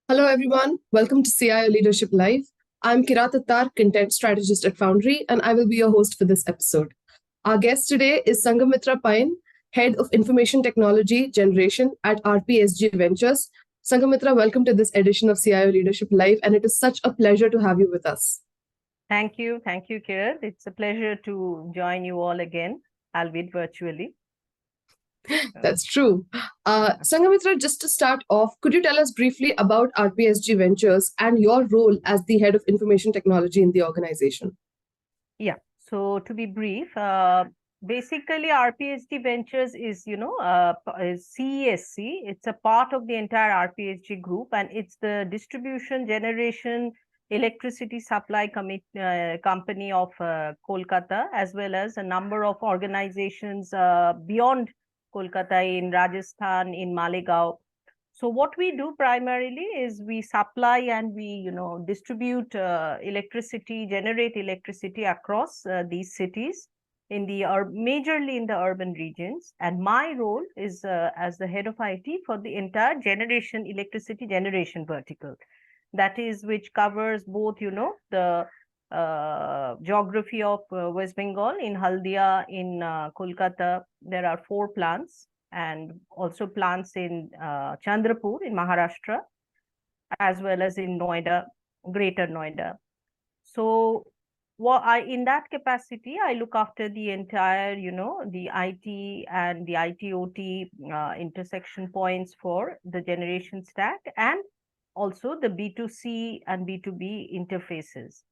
Hello, everyone. Welcome to CIO Leadership Live. I'm Kirat Attar, content strategist at Foundry, and I will be your host for this episode. Our guest today is Sangamitra Pine, Head of Information Technology Generation at RPSG Ventures. Sangamitra, welcome to this edition of CIO Leadership Live, and it is such a pleasure to have you with us. Thank you. Thank you, Kiran. It's a pleasure to join you all again, albeit virtually. That's true. Sangamitra, just to start off, could you tell us briefly about RPSG Ventures and your role as the Head of Information Technology in the organization? Yeah. So to be brief, basically RPSG Ventures is, is CESC. It's a part of the entire RPSG group, and it's the distribution, generation, electricity supply company of Kolkata, as well as a number of organizations beyond Kolkata, in Rajasthan, in Malegaon. So what we do primarily is we supply and we, distribute electricity, generate electricity across these cities in the majorly in the urban regions. And my role is as the head of IT for the entire electricity generation vertical. That is, which covers both, the geography of West Bengal. In Haldia, in Kolkata, there are 4 plants, and also plants in Chandrapur in Maharashtra, as well as in Noida, Greater Noida. So in that capacity, I look after the entire, the IT and the IT/OT intersection points for the generation stack, and also the B2C and B2B interfaces.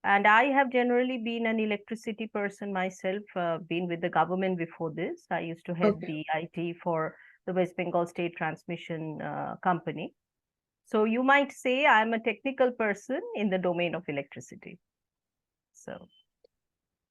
And I have generally been an electricity person myself, been with the government before this. I used to head the IT for the West Bengal State Transmission Company. So you might say I'm a technical person in the domain of electricity. So.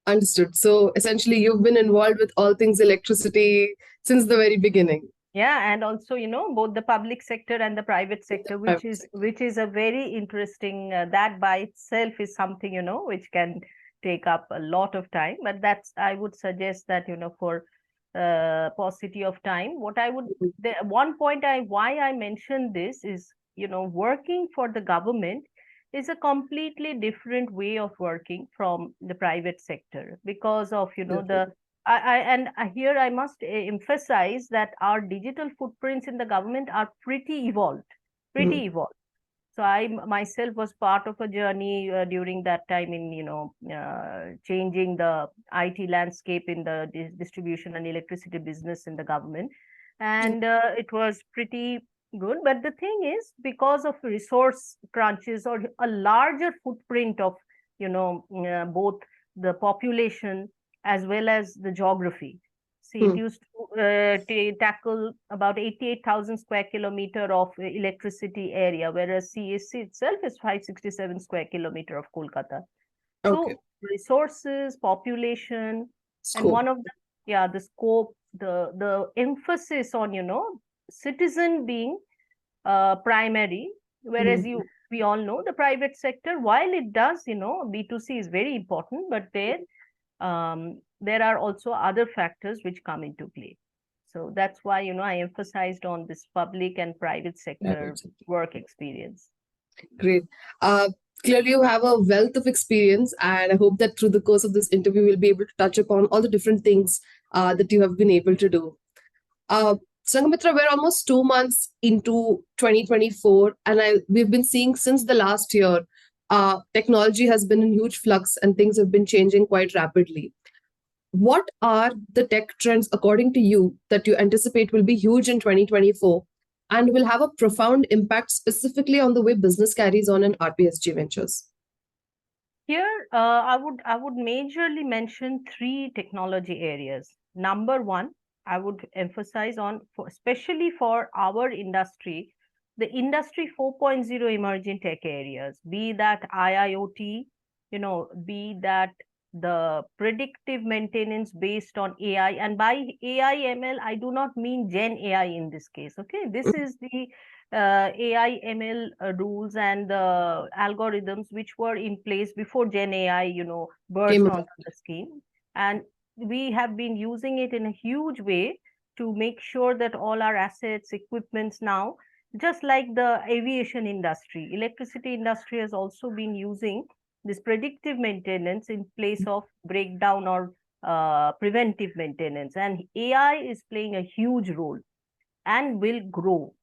Understood. So essentially, you've been involved with all things electricity since the very beginning. Yeah, and also, both the public sector and the private sector, which is a very interesting, that by itself is something, which can take up a lot of time. But I would suggest that, for paucity of time, one point why I mentioned this is, working for the government is a completely different way of working from the private sector, because of, here I must emphasize that our digital footprints in the government are pretty evolved. So I myself was part of a journey during that time in, changing the IT landscape in the distribution and electricity business in the government. And it was pretty good. But the thing is, because of resource crunches or a larger footprint of, both the population as well as the geography. See, it used to tackle about 88,000 square kilometer of electricity area, whereas CESC itself is 567 square kilometer of Kolkata. So resources, population, scope. And one of the scope, the emphasis on, citizen being primary, whereas we all know the private sector, while it does, B2C is very important, but there are also other factors which come into play. So that's why, I emphasized on this public and private sector work experience. Great. Clearly, you have a wealth of experience, and I hope that through the course of this interview, we'll be able to touch upon all the different things that you have been able to do. Sangamitra, we're almost 2 months into 2024, and we've been seeing since the last year, technology has been in huge flux and things have been changing quite rapidly. What are the tech trends, according to you, that you anticipate will be huge in 2024 and will have a profound impact specifically on the way business carries on in RPSG Ventures? Here, I would majorly mention 3 technology areas. Number 1, I would emphasize on, especially for our industry, the industry 4.0 emerging tech areas, be that IIoT, be that the predictive maintenance based on AI. And by AI ML, I do not mean Gen AI in this case. Okay, this is the AI ML rules and the algorithms which were in place before Gen AI, burst onto the scheme. And we have been using it in a huge way to make sure that all our assets, equipments now just like the aviation industry, electricity industry has also been using this predictive maintenance in place of breakdown or preventive maintenance. And AI is playing a huge role and will grow.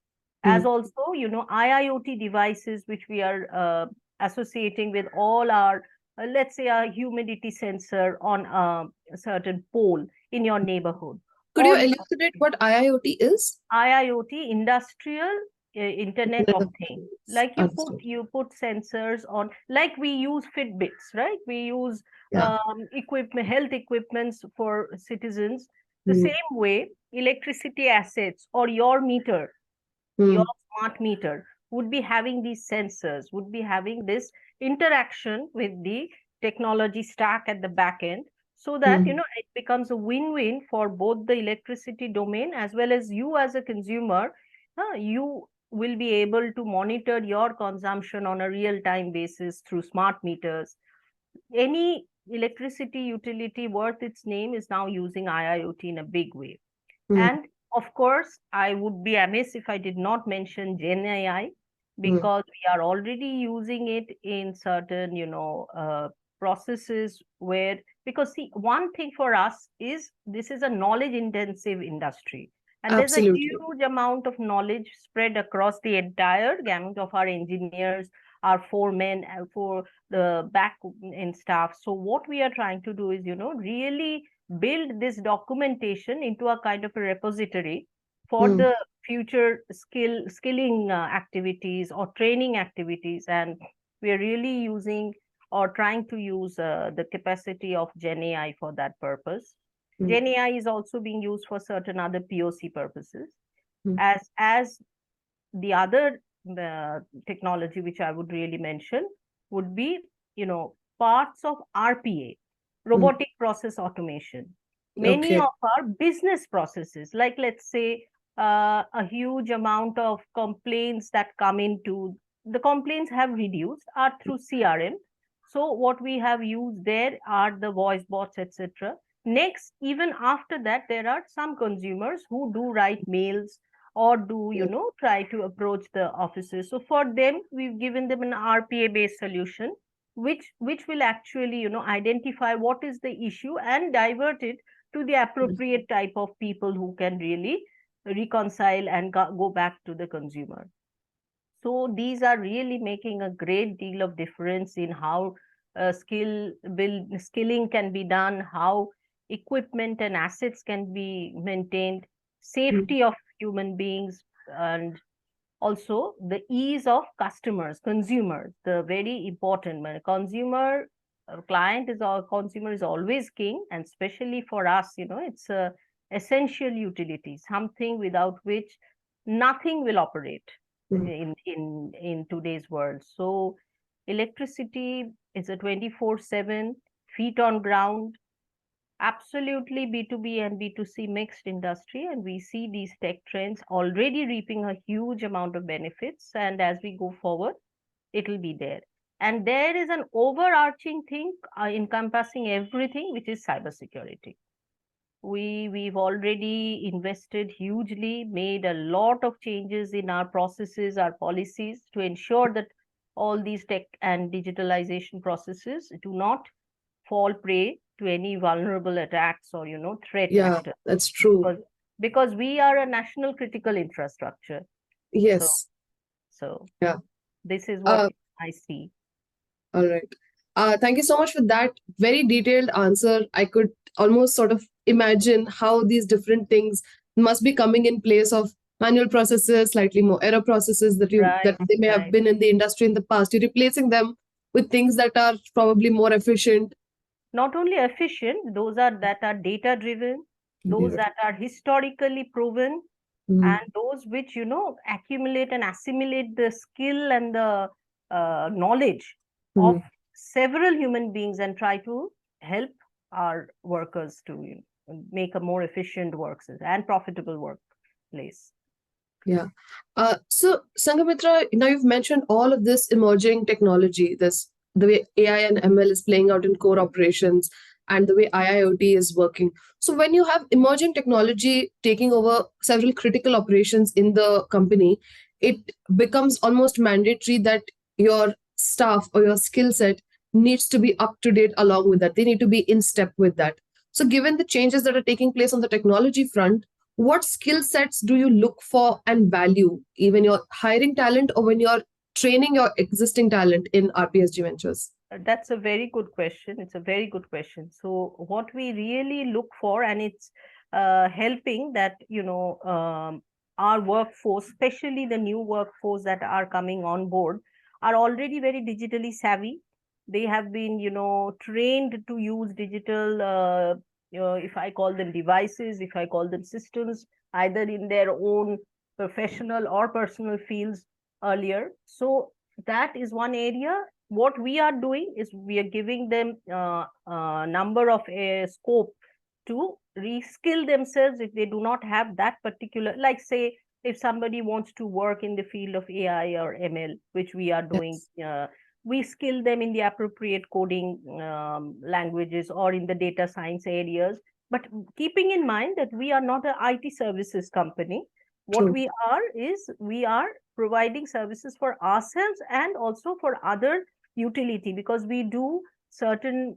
As also, IIoT devices, which we are associating with all our, let's say, a humidity sensor on a certain pole in your neighborhood. Could you Or elucidate what IIoT is? IIoT, Industrial Internet of Things. Like Understood. you put sensors on, like we use Fitbits, right? We use Yeah. equipment, health equipments for citizens. The Mm. same way, electricity assets or your meter, Mm. your smart meter would be having these sensors, would be having this interaction with the technology stack at the back end, so that Mm. it becomes a win-win for both the electricity domain as well as you as a consumer. You will be able to monitor your consumption on a real-time basis through smart meters. Any electricity utility worth its name is now using IIoT in a big way. Mm. And of course, I would be amiss if I did not mention Gen AI, because we are already using it in certain, processes where, because see, one thing for us is this is a knowledge intensive industry. And there's a Absolutely. huge amount of knowledge spread across the entire gamut of our engineers, our foremen, and for the back end staff. So what we are trying to do is, really build this documentation into a kind of a repository for Mm. the future skilling activities or training activities. And we are really using or trying to use the capacity of Gen AI for that purpose. Mm. Gen AI is also being used for certain other POC purposes. Mm. As the other technology which I would really mention would be, parts of RPA, robotic process automation. Many Okay. of our business processes, like let's say a huge amount of complaints that come into, the complaints have reduced are through CRM. So what we have used there are the voice bots, etc. Next, even after that, there are some consumers who do write mails or do try to approach the offices. So for them, we've given them an RPA based solution, which will actually identify what is the issue and divert it to the appropriate type of people who can really reconcile and go back to the consumer. So these are really making a great deal of difference in how skilling can be done, how equipment and assets can be maintained, safety of human beings, and also the ease of customers, consumers, the very important consumer. Client is our consumer is always king, and especially for us, it's a essential utility, something without which nothing will operate in today's world. So electricity is a 24/7 feet on ground, absolutely B2B and B2C mixed industry. And we see these tech trends already reaping a huge amount of benefits. And as we go forward, it'll be there. And there is an overarching thing encompassing everything, which is cybersecurity. We've already invested hugely, made a lot of changes in our processes, our policies, to ensure that all these tech and digitalization processes do not fall prey to any vulnerable attacks or threat actors. That's true. Because we are a national critical infrastructure. Yes. So yeah. This is what I see. All right. Thank you so much for that very detailed answer. I could almost sort of imagine how these different things must be coming in place of manual processes, slightly more error processes that they may have been in the industry in the past. You're replacing them with things that are probably more efficient. Not only efficient, those that are data driven, those that are historically proven, and those which accumulate and assimilate the skill and the knowledge of several human beings and try to help our workers to make a more efficient workplace and profitable workplace. Yeah. So Sanghamitra, now you've mentioned all of this emerging technology, the way AI and ML is playing out in core operations and the way IIoT is working. So when you have emerging technology taking over several critical operations in the company, it becomes almost mandatory that your staff or your skill set needs to be up to date along with that. They need to be in step with that. So, given the changes that are taking place on the technology front, what skill sets do you look for and value, even you're hiring talent or when you're training your existing talent in RPSG Ventures? That's a very good question. It's a very good question. So what we really look for, and it's helping that, our workforce, especially the new workforce that are coming on board, are already very digitally savvy. They have been, trained to use digital, if I call them devices, if I call them systems, either in their own professional or personal fields earlier. So that is one area. What we are doing is we are giving them number of scope to reskill themselves if they do not have that particular, like say if somebody wants to work in the field of AI or ML, which we are doing, Yes. we skill them in the appropriate coding languages or in the data science areas. But keeping in mind that we are not an IT services company, what True. we are is we are providing services for ourselves and also for other utility, because we do certain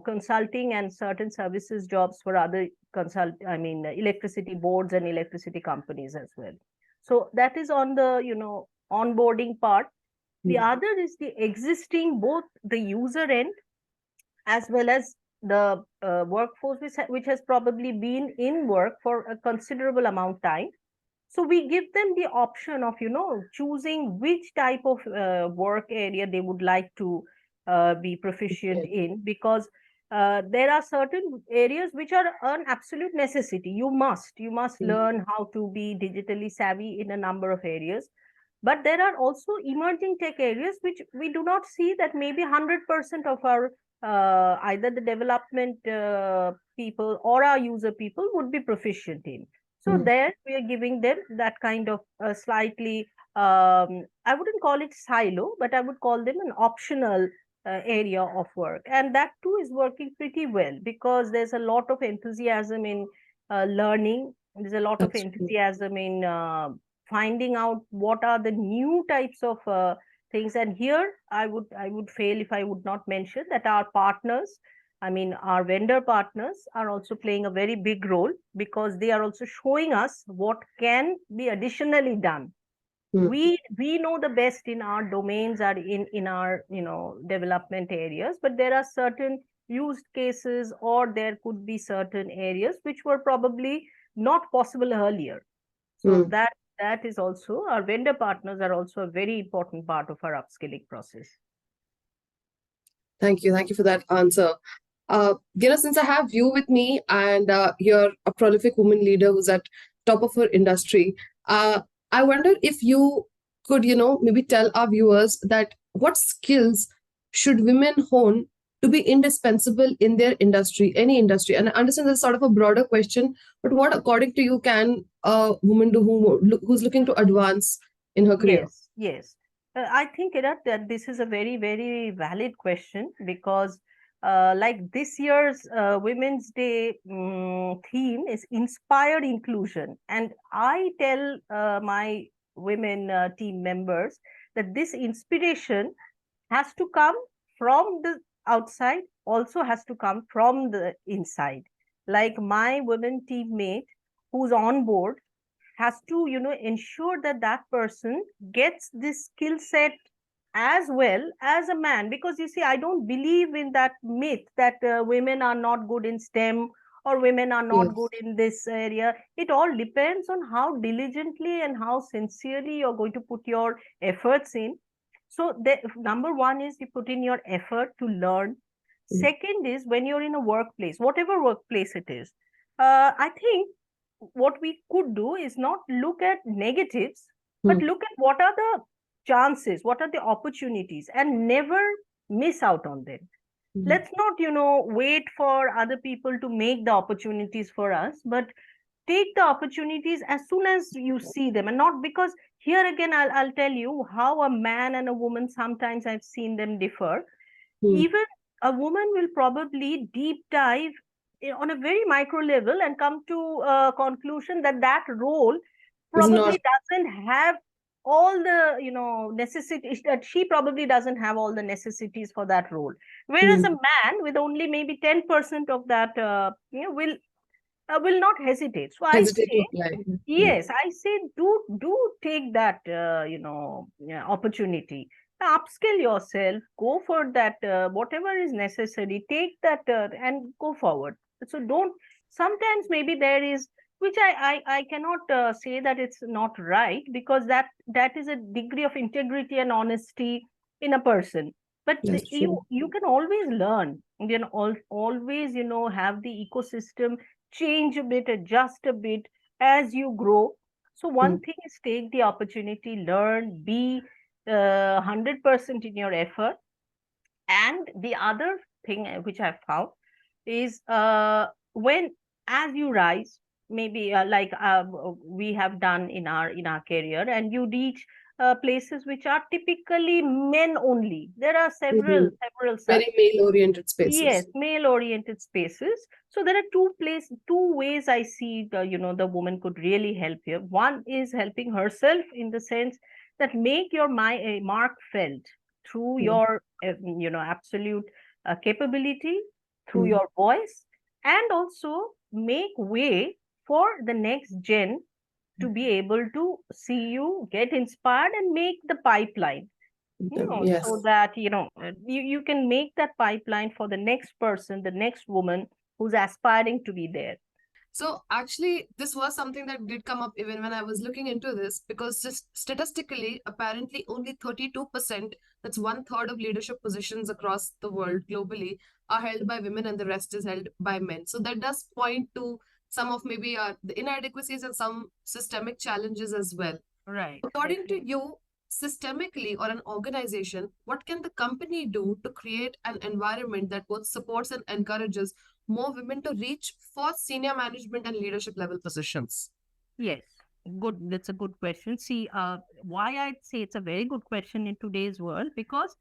consulting and certain services jobs for other electricity boards and electricity companies as well. So that is on the onboarding part. The other is the existing, both the user end as well as the workforce which has probably been in work for a considerable amount of time. So we give them the option of choosing which type of work area they would like to be proficient in, because there are certain areas which are an absolute necessity. You must learn how to be digitally savvy in a number of areas. But there are also emerging tech areas which we do not see that maybe 100% of our either the development people or our user people would be proficient in. So there we are giving them that kind of slightly, I wouldn't call it silo, but I would call them an optional area of work. And that too is working pretty well, because there's a lot of enthusiasm in learning. There's a lot of That's true. enthusiasm in finding out what are the new types of things. And here I would fail if I would not mention that our partners, our vendor partners, are also playing a very big role, because they are also showing us what can be additionally done. We know the best in our domains are in our development areas, but there are certain used cases, or there could be certain areas which were probably not possible earlier. So that is also, our vendor partners are also a very important part of our upskilling process. Thank you. Thank you for that answer. Since I have you with me and you're a prolific woman leader who's at top of her industry, I wonder if you could, maybe tell our viewers that what skills should women hone to be indispensable in their industry, any industry? And I understand this is sort of a broader question, but what, according to you, can a woman do who's looking to advance in her career? Yes. I think that this is a very, very valid question, because like this year's Women's Day theme is inspired inclusion. And I tell my women team members that this inspiration has to come from the outside, also has to come from the inside. Like my women teammate who's on board has to ensure that that person gets this skill set as well as a man. Because you see, I don't believe in that myth that women are not good in STEM or women are not good in this area. It all depends on how diligently and how sincerely you're going to put your efforts in. So the number one is you put in your effort to learn. Second is, when you're in a workplace, whatever workplace it is, I think what we could do is not look at negatives, but look at what are the chances, what are the opportunities, and never miss out on them. Let's not wait for other people to make the opportunities for us, but take the opportunities as soon as you see them. And not, because here again I'll tell you how a man and a woman, sometimes I've seen them differ. Even a woman will probably deep dive on a very micro level and come to a conclusion that that role probably doesn't have all the, necessities, that she probably doesn't have all the necessities for that role. Whereas a man with only maybe 10% of that, will not hesitate. So I Hesitate to say, apply. yes, I say, do take that, opportunity. Upskill yourself, go for that, whatever is necessary, take that, and go forward. So don't, sometimes maybe there is, which I cannot say that it's not right, because that is a degree of integrity and honesty in a person. But That's true. you can always learn, always, have the ecosystem change a bit, adjust a bit as you grow. So one thing is, take the opportunity, learn, be 100% in your effort. And the other thing, which I found is, when, as you rise, maybe, like, we have done in our career, and you reach places which are typically men only. There are Mhm. several such. Very male-oriented Yes, spaces. male-oriented spaces. So there are two ways I see the woman could really help here. One is helping herself, in the sense that make your mark felt through Mm, your absolute capability, through mm, your voice, and also make way for the next gen to be able to see you, get inspired, and make the pipeline, so Yes. that you can make that pipeline for the next person, the next woman who's aspiring to be there. So actually, this was something that did come up even when I was looking into this, because just statistically, apparently only 32%, that's one third of leadership positions across the world globally, are held by women and the rest is held by men. So that does point to some of maybe the inadequacies and some systemic challenges as well. Right, According to definitely. you, systemically or an organization, what can the company do to create an environment that both supports and encourages more women to reach for senior management and leadership level positions? Yes, good. That's a good question. See, why I'd say it's a very good question in today's world, because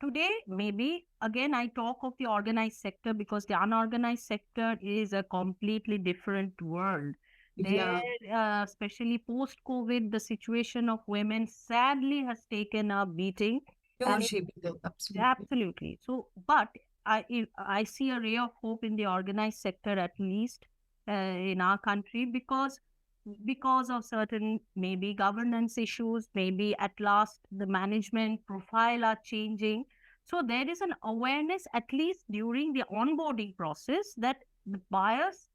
today, maybe again, I talk of the organized sector, because the unorganized sector is a completely different world. There, Yeah, especially post COVID, the situation of women sadly has taken a beating, and huge heap, absolutely. absolutely. So, but I see a ray of hope in the organized sector, at least in our country, because of certain maybe governance issues, maybe at last the management profile are changing. So there is an awareness, at least during the onboarding process, that the bias,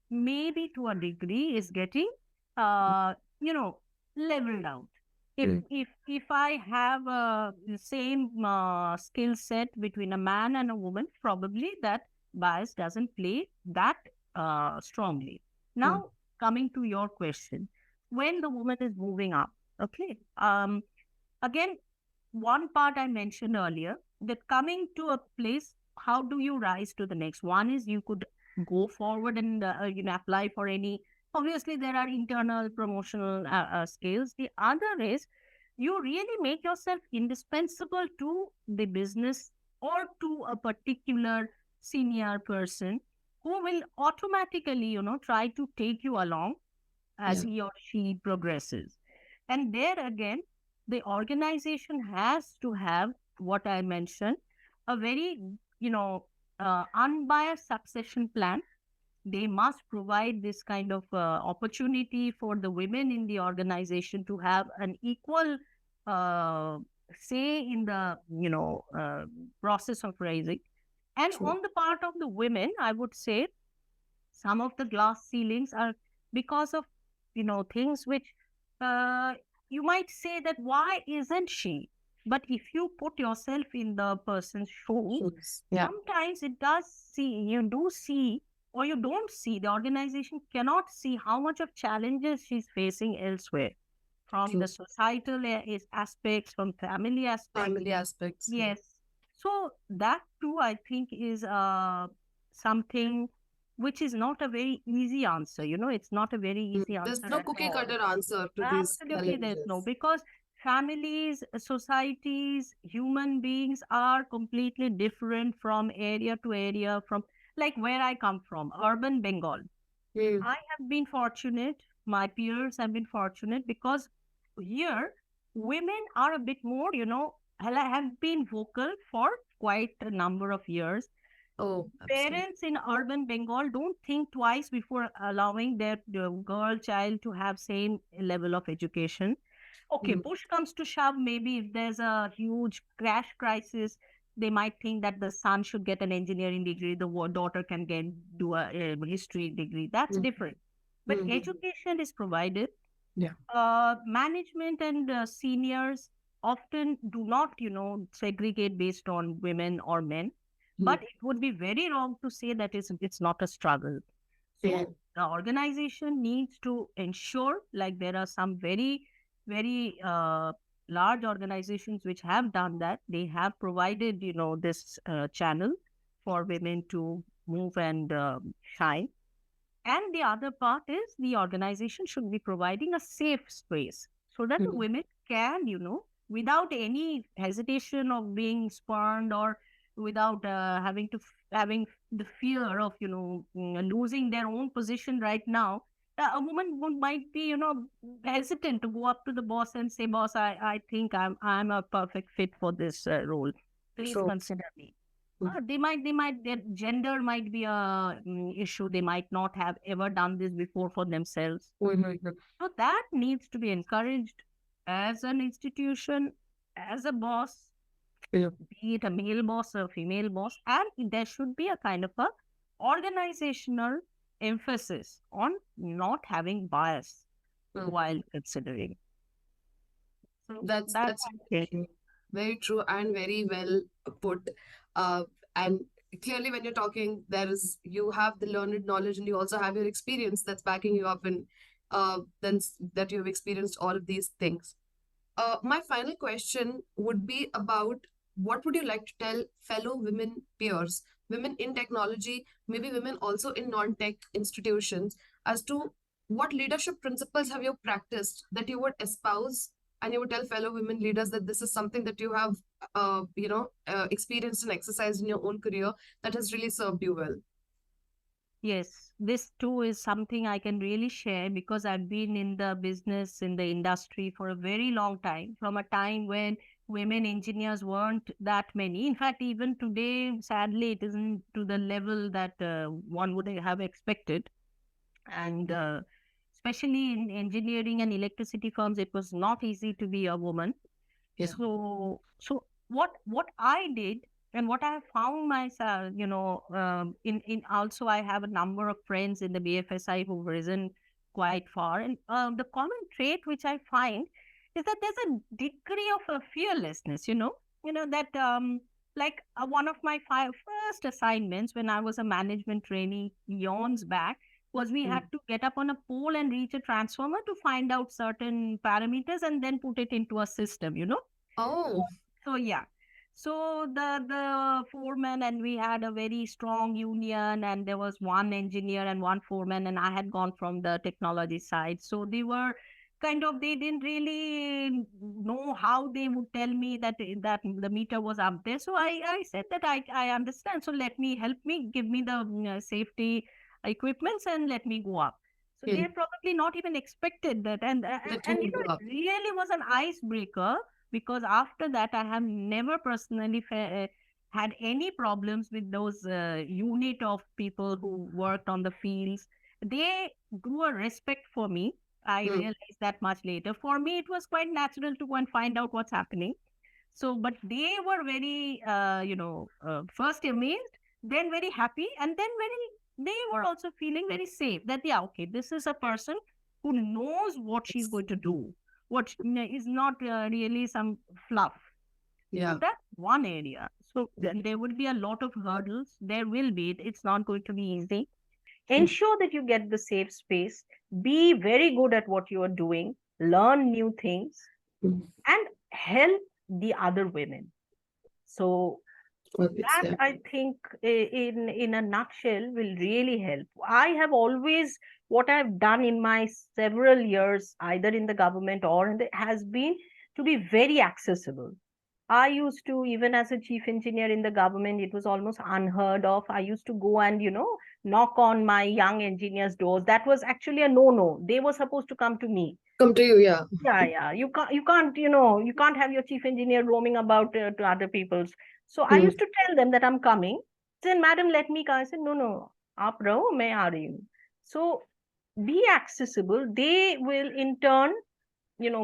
maybe to a degree, is getting uh, you know leveled out. If I have the same skill set between a man and a woman, probably that bias doesn't play that strongly. Yeah, Now, coming to your question, when the woman is moving up, okay, again, one part I mentioned earlier, that coming to a place, how do you rise to the next? One is, you could go forward and apply for any. Obviously, there are internal promotional skills. The other is, you really make yourself indispensable to the business, or to a particular senior person, who will automatically try to take you along as yeah, he or she progresses. And there again, the organization has to have, what I mentioned, a very, unbiased succession plan. They must provide this kind of opportunity for the women in the organization to have an equal uh, say in the, process of raising. And true. on the part of the women, I would say, some of the glass ceilings are because of things which, uh, you might say that, why isn't she? But if you put yourself in the person's shoes, Shoes. Yeah, sometimes it does see, you do see, or you don't see, the organization cannot see how much of challenges she's facing elsewhere, from the true. societal aspects, from family aspects. Family aspects. Yeah. Yes. So that too, I think, is something which is not a very easy answer. It's not a very easy There's answer no at cookie all. cutter answer to these Absolutely, there's no, challenges. because families, societies, human beings are completely different from area to area, from, like, where I come from, urban Bengal. Hmm. I have been fortunate, my peers have been fortunate, because here women are a bit more, have been vocal for quite a number of years. Oh, absolutely. Parents in urban Bengal don't think twice before allowing their girl child to have same level of education. Okay, Mm, push comes to shove, maybe if there's a huge crash crisis, they might think that the son should get an engineering degree, the daughter can do a history degree. That's mm, different. But mm, education is provided. yeah. Management and seniors often do not, segregate based on women or men. Mm, But it would be very wrong to say that it's not a struggle. yeah. So the organization needs to ensure, like there are some very, very large organizations which have done that. They have provided, this channel for women to move and shine. And the other part is the organization should be providing a safe space so that the Mm, women can, without any hesitation of being spurned or without having the fear of, losing their own position right now. A woman might be, hesitant to go up to the boss and say, "Boss, I think I'm a perfect fit for this role. Please true. consider me." Mm, Their gender might be a issue. They might not have ever done this before for themselves. mm, So that needs to be encouraged as an institution, as a boss, yeah. be it a male boss or a female boss, and there should be a kind of a organizational emphasis on not having bias Mm. while considering. So that's That's it. very true and very well put. And clearly, when you're talking, you have the learned knowledge and you also have your experience that's backing you up, and that you have experienced all of these things. My final question would be about what would you like to tell fellow women peers, women in technology, maybe women also in non-tech institutions, as to what leadership principles have you practiced that you would espouse and you would tell fellow women leaders that this is something that you have, experienced and exercised in your own career that has really served you well. Yes, this too is something I can really share because I've been in the business, in the industry for a very long time, from a time when women engineers weren't that many. In fact, even today, sadly, it isn't to the level that one would have expected. And especially in engineering and electricity firms, it was not easy to be a woman. Yeah. So what I did and what I have found myself, in also I have a number of friends in the BFSI who've risen quite far, and the common trait which I find is that there's a degree of a fearlessness. That like one of my first assignments when I was a management trainee eons back was we had Mm. to get up on a pole and reach a transformer to find out certain parameters and then put it into a system. Oh. So yeah. So the foreman and we had a very strong union, and there was one engineer and one foreman, and I had gone from the technology side. So they didn't really know how they would tell me that the meter was up there. So I said that I understand. So let me help me, give me the safety equipments and let me go up. So they Yeah. had probably not even expected that, That you would go it up. really was an icebreaker because after that I have never personally had any problems with those unit of people who worked on the fields. They grew a respect for me. I Mm. realized that much later. For me, it was quite natural to go and find out what's happening. So, but they were very, first amazed, then very happy, and then they were also feeling very safe that, yeah, okay, this is a person who knows what she's going to do, what is not really some fluff. So Yeah. that's one area. So then there would be a lot of hurdles. There will be. It's not going to be easy. Mm. Ensure that you get the safe space. Be very good at what you are doing. Learn new things Mm. and help the other women. So It's that yeah. I think in a nutshell will really help. I have always what I've done in my several years, either in the government or has been to be very accessible. I used to, even as a chief engineer in the government, it was almost unheard of. I used to go and, knock on my young engineers' doors. That was actually a no-no. They were supposed to come to me. Come to you, yeah. Yeah. You can't, you can't have your chief engineer roaming about to other people's. So I used to tell them that I'm coming. Then, madam, let me come. I said, no, aap raho, main aa rahi hu. So be accessible. They will in turn,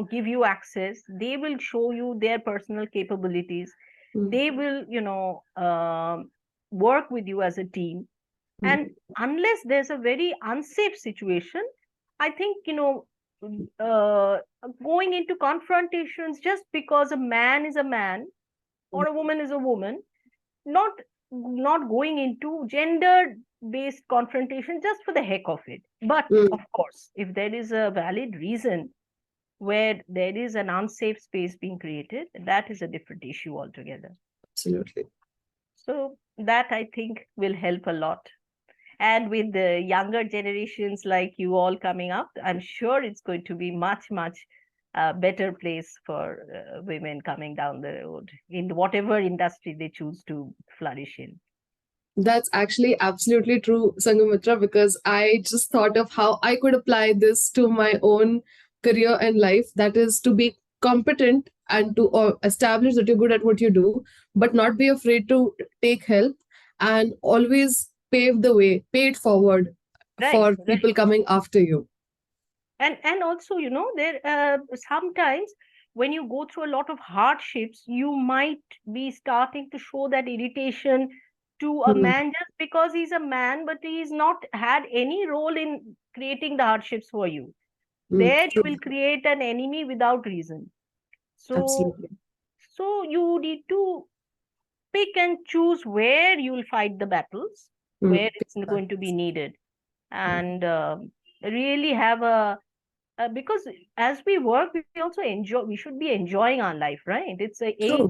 give you access. They will show you their personal capabilities. They will, work with you as a team. And unless there's a very unsafe situation, I think, going into confrontations just because a man is a man or a woman is a woman, not going into gender based confrontation just for the heck of it. But of course, if there is a valid reason where there is an unsafe space being created, that is a different issue altogether. Absolutely. So that, I think, will help a lot. And with the younger generations like you all coming up, I'm sure it's going to be much, much better place for women coming down the road in whatever industry they choose to flourish in. That's actually absolutely true, Sangamitra, because I just thought of how I could apply this to my own career and life. That is to be competent and to establish that you're good at what you do, but not be afraid to take help and always pave the way, pay it forward for people coming after you. And also, there sometimes when you go through a lot of hardships, you might be starting to show that irritation to a man just because he's a man, but he's not had any role in creating the hardships for you. There you will create an enemy without reason. So you need to pick and choose where you will fight the battles, where it's going to be needed, and really have because as we work, we also enjoy. We should be enjoying our life, right? It's 8, 9,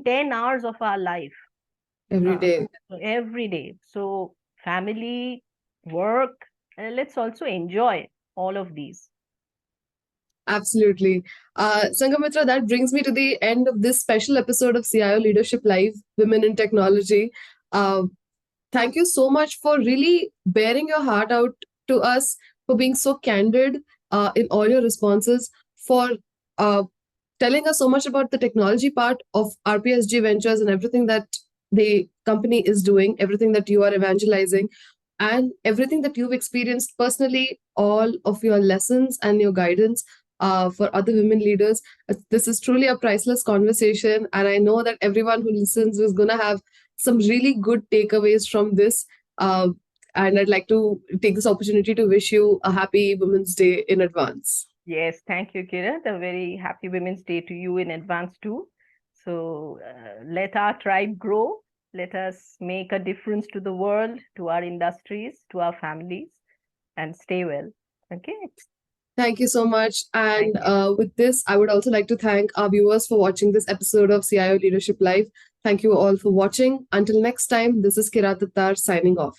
10 hours of our life every day. Every day. So family, work, let's also enjoy all of these. Absolutely. Sangamitra, that brings me to the end of this special episode of CIO Leadership Live, Women in Technology. Thank you so much for really bearing your heart out to us, for being so candid in all your responses, for telling us so much about the technology part of RPSG Ventures and everything that the company is doing, everything that you are evangelizing, and everything that you've experienced personally, all of your lessons and your guidance for other women leaders. This is truly a priceless conversation. And I know that everyone who listens is going to have some really good takeaways from this. And I'd like to take this opportunity to wish you a happy Women's Day in advance. Yes, thank you, Kiran. A very happy Women's Day to you in advance too. So let our tribe grow. Let us make a difference to the world, to our industries, to our families, and stay well. Okay. Thank you so much. And with this, I would also like to thank our viewers for watching this episode of CIO Leadership Live. Thank you all for watching. Until next time, this is Kira Tattar signing off.